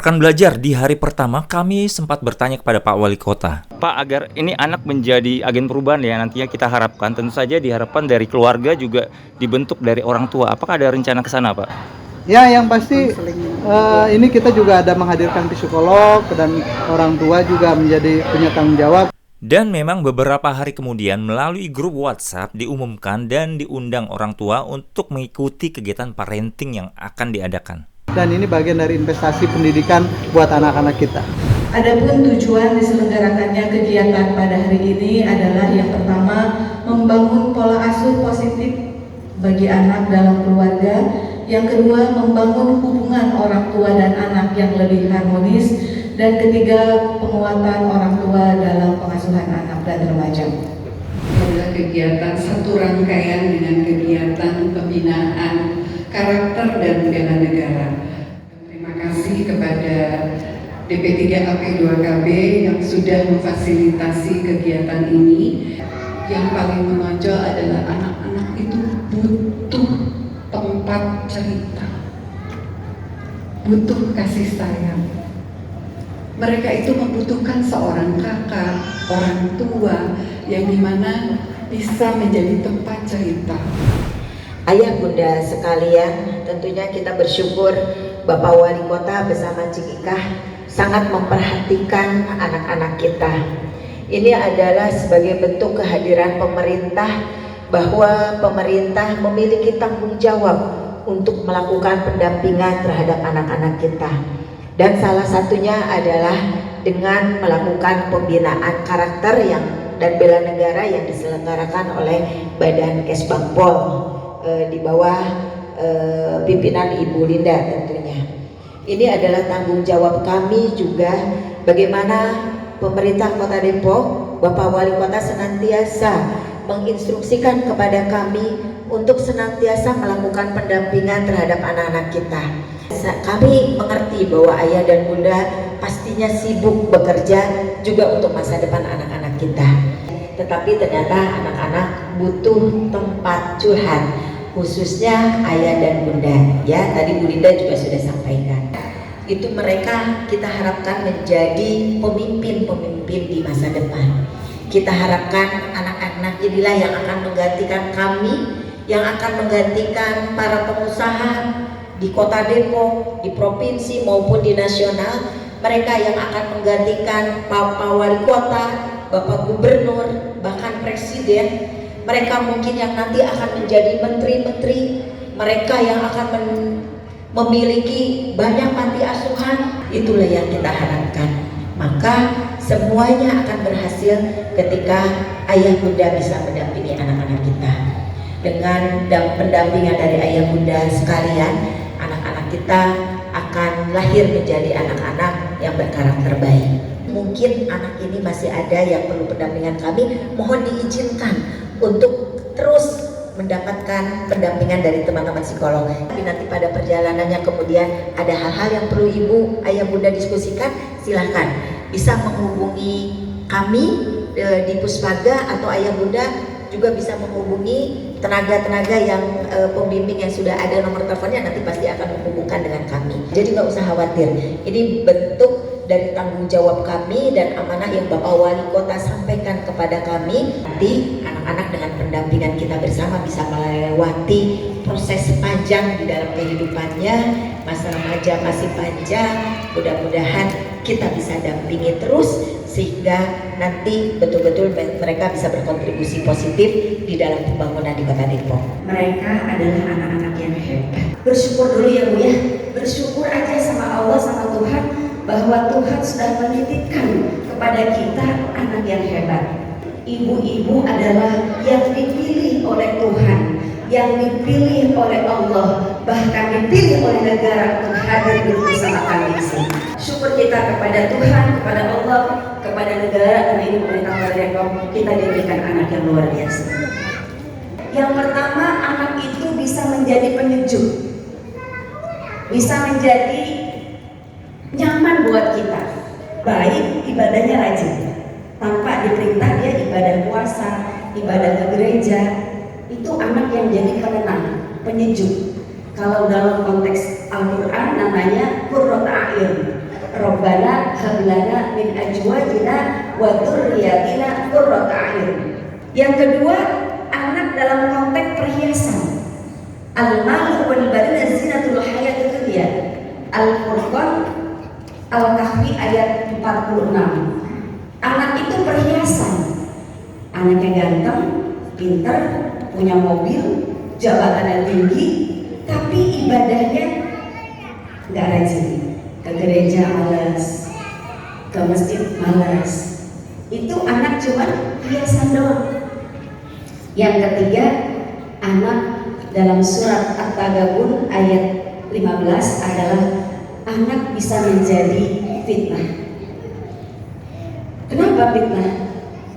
Rekan belajar, di hari pertama kami sempat bertanya kepada Pak Wali Kota. Pak, agar ini anak menjadi agen perubahan ya nantinya kita harapkan, tentu saja diharapkan dari keluarga juga dibentuk dari orang tua. Apakah ada rencana ke sana, Pak? Ya, yang pasti ini kita juga ada menghadirkan psikolog dan orang tua juga menjadi punya tanggung jawab. Dan memang beberapa hari kemudian melalui grup WhatsApp diumumkan dan diundang orang tua untuk mengikuti kegiatan parenting yang akan diadakan. Dan ini bagian dari investasi pendidikan buat anak-anak kita. Adapun tujuan diselenggarakannya kegiatan pada hari ini adalah yang pertama, membangun pola asuh positif bagi anak dalam keluarga. Yang kedua, membangun hubungan orang tua dan anak yang lebih harmonis. Dan ketiga, penguatan orang tua dalam pengasuhan anak dan remaja. Adalah kegiatan satu rangkaian dengan kegiatan pembinaan karakter dan bela negara. Terima kasih kepada DP3AP2KB yang sudah memfasilitasi kegiatan ini. Yang paling menonjol adalah anak-anak itu butuh tempat cerita, butuh kasih sayang. Mereka itu membutuhkan seorang kakak, orang tua yang dimana bisa menjadi tempat cerita. Ayah bunda sekalian, tentunya kita bersyukur Bapak Wali Kota bersama Cik Ikah sangat memperhatikan anak-anak kita. Ini adalah sebagai bentuk kehadiran pemerintah bahwa pemerintah memiliki tanggung jawab untuk melakukan pendampingan terhadap anak-anak kita. Dan salah satunya adalah dengan melakukan pembinaan karakter dan bela negara yang diselenggarakan oleh Badan Kesbangpol di bawah pimpinan Ibu Linda tentunya. Ini adalah tanggung jawab kami juga bagaimana pemerintah Kota Depok, Bapak Wali Kota senantiasa menginstruksikan kepada kami untuk senantiasa melakukan pendampingan terhadap anak-anak kita. Kami mengerti bahwa ayah dan bunda pastinya sibuk bekerja juga untuk masa depan anak-anak kita. Tetapi ternyata anak-anak butuh tempat curhat, khususnya ayah dan bunda. Ya, tadi Bu Linda juga sudah sampaikan. Itu mereka kita harapkan menjadi pemimpin-pemimpin di masa depan. Kita harapkan anak-anak inilah yang akan menggantikan kami, yang akan menggantikan para pengusaha di Kota Depok, di provinsi maupun di nasional. Mereka yang akan menggantikan Bapak Wali Kota, Bapak Gubernur, bahkan Presiden. Mereka mungkin yang nanti akan menjadi menteri-menteri. Mereka yang akan memiliki banyak panti asuhan. Itulah yang kita harapkan. Maka semuanya akan berhasil ketika ayah bunda bisa mendampingi anak-anak kita. Dengan pendampingan dari ayah bunda sekalian, anak-anak kita akan lahir menjadi anak-anak yang berkarakter baik. Mungkin anak ini masih ada yang perlu pendampingan kami, mohon diizinkan untuk terus mendapatkan pendampingan dari teman-teman psikolog. Tapi nanti pada perjalanannya kemudian ada hal-hal yang perlu ibu, ayah bunda diskusikan, silahkan bisa menghubungi kami di Puspaga, atau ayah bunda juga bisa menghubungi tenaga-tenaga yang pembimbing yang sudah ada nomor teleponnya, nanti pasti akan menghubungkan dengan kami. Jadi nggak usah khawatir, ini bentuk dari tanggung jawab kami dan amanah yang Bapak Wali Kota sampaikan kepada kami. Nanti anak-anak dengan pendampingan kita bersama bisa melewati proses panjang di dalam kehidupannya. Masa remaja masih panjang, mudah-mudahan kita bisa dampingi terus sehingga nanti betul-betul mereka bisa berkontribusi positif di dalam pembangunan di Kota Depok. Mereka adalah anak-anak yang hebat. Bersyukur dulu ya Bu ya, bersyukur aja sama Allah, sama Tuhan, bahwa Tuhan sudah menitipkan kepada kita anak yang hebat. Ibu-ibu adalah yang dipilih oleh Tuhan, yang dipilih oleh Allah, bahkan dipilih oleh negara untuk hadir bersama kami di sini. Syukur kita kepada Tuhan, kepada Allah, kepada negara, karena ini pemerintah Kota Depok kita diberikan anak yang luar biasa. Yang pertama, anak itu bisa menjadi penyejuk, bisa menjadi nyaman buat kita. Baik, ibadahnya rajin, tanpa diperintah dia ibadah puasa, ibadah ke gereja. Itu anak yang jadi penenang, penyejuk. Kalau dalam konteks Al-Quran namanya qurratu a'yun, Rabbana hab lana min azwajina wa dzurriyyatina qurrata a'yun. Yang kedua, anak dalam konteks perhiasan. Al-malu wal banuna zinatul hayatid dunya. Al-Furqan Al-Kahfi ayat 46. Anak itu perhiasan. Anaknya ganteng, pintar, punya mobil, jabatannya tinggi, tapi ibadahnya nggak rajin. Ke gereja malas, ke masjid malas. Itu anak cuma hiasan doang. Yang ketiga, anak dalam surat At-Tagabun ayat 15 adalah anak bisa menjadi fitnah. Kenapa fitnah?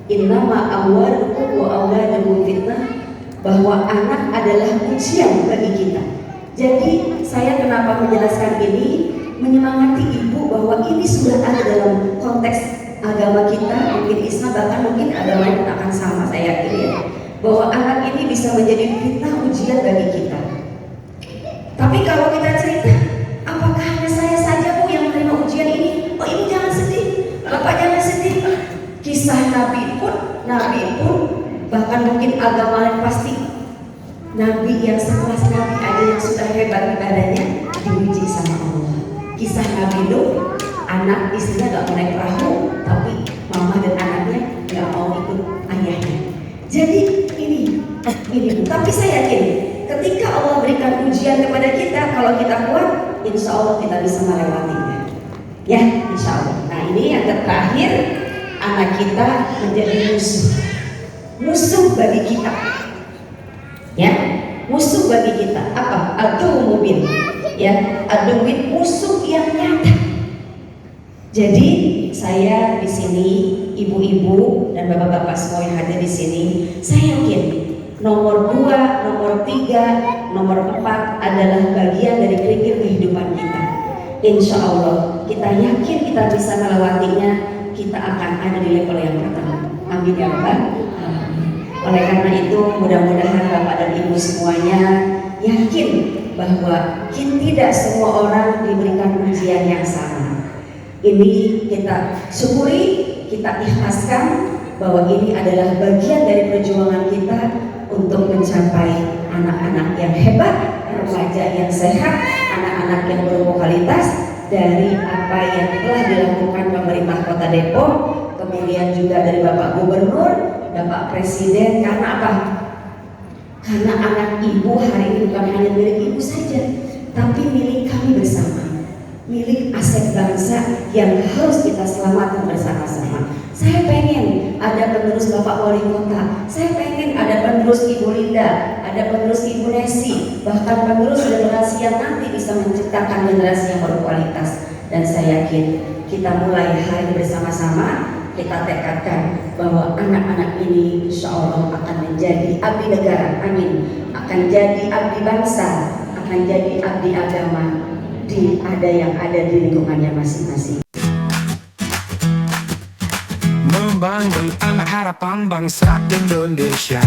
Innama amwalukum wa auladukum fitnah, bahwa anak adalah ujian bagi kita. Jadi saya kenapa menjelaskan ini, menyemangati ibu bahwa ini sudah ada dalam konteks agama kita, mungkin Islam, bahkan mungkin agama lain akan sama, saya yakin ya, bahwa anak ini bisa menjadi fitnah, ujian bagi kita. Tapi kalau kita cerita, apakah hanya saya saja Bu yang menerima ujian ini? Oh ibu jangan sedih, bapak jangan sedih. Kisah Nabi pun, bahkan mungkin agama lain pasti, Nabi yang sekelas Nabi ada yang sudah hebat ibadahnya diuji sama Allah. Kisah Nabi Nuh, anak istrinya gak mau naik perahu, tapi mama dan anaknya gak mau ikut ayahnya. Jadi ini. Tapi saya yakin ketika Allah berikan ujian kepada kita, kalau kita kuat, insya Allah kita bisa melewatinya. Ya, insya Allah. Nah ini yang terakhir, anak kita menjadi musuh bagi kita. Ya, musuh bagi kita. Apa? Aduh mubin. Ya, aduwin, musuh yang nyata. Jadi saya di sini, ibu-ibu dan bapak-bapak semua yang hadir di sini, saya yakin nomor 2, nomor 3, nomor 4 adalah bagian dari kerikil kehidupan kita. Insya Allah kita yakin kita bisa melewatinya, kita akan ada di level yang pertama. Amin ya Rabbal alamin. Oleh karena itu mudah-mudahan bapak dan ibu semuanya yakin bahwa tidak semua orang diberikan ujian yang sama. Ini kita syukuri, kita ikhlaskan bahwa ini adalah bagian dari perjuangan kita untuk mencapai anak-anak yang hebat, remaja yang sehat, anak-anak yang berkualitas dari apa yang telah dilakukan pemerintah Kota Depok, kemudian juga dari Bapak Gubernur, Bapak Presiden. Karena apa? Karena anak ibu hari ini bukan hanya milik ibu saja, tapi milik kami bersama, milik aset bangsa yang harus kita selamatkan bersama-sama. Saya pengen ada penerus Bapak Wali Kota, saya pengen ada penerus Ibu Linda, ada penerus Ibu Nesi, bahkan penerus generasi yang nanti bisa menciptakan generasi yang berkualitas. Dan saya yakin kita mulai hari bersama-sama, kita tekadkan bahwa anak-anak ini insya Allah akan menjadi abdi negara, amin, akan jadi abdi bangsa, akan jadi abdi agama yang ada di lingkungannya masing-masing. Membangun anak harapan bangsa Indonesia,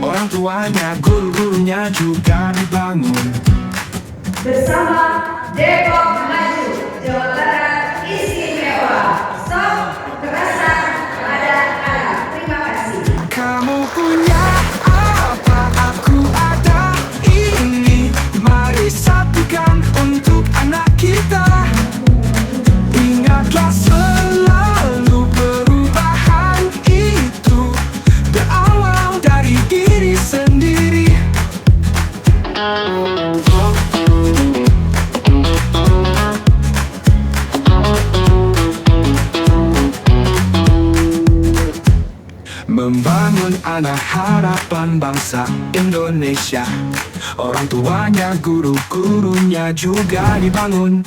orang tuanya, guru-gurunya juga dibangun. Bersama Depok Maju, Jawa Barat istimewa. Stop kekerasan pada anak. Terima kasih. Kamu punya apa, aku ada ini. Mari satukan untuk anak kita. Ingatlah selalu perubahan itu berawal dari diri sendiri. Membangun anak harapan bangsa Indonesia, orang tuanya, guru-gurunya juga dibangun.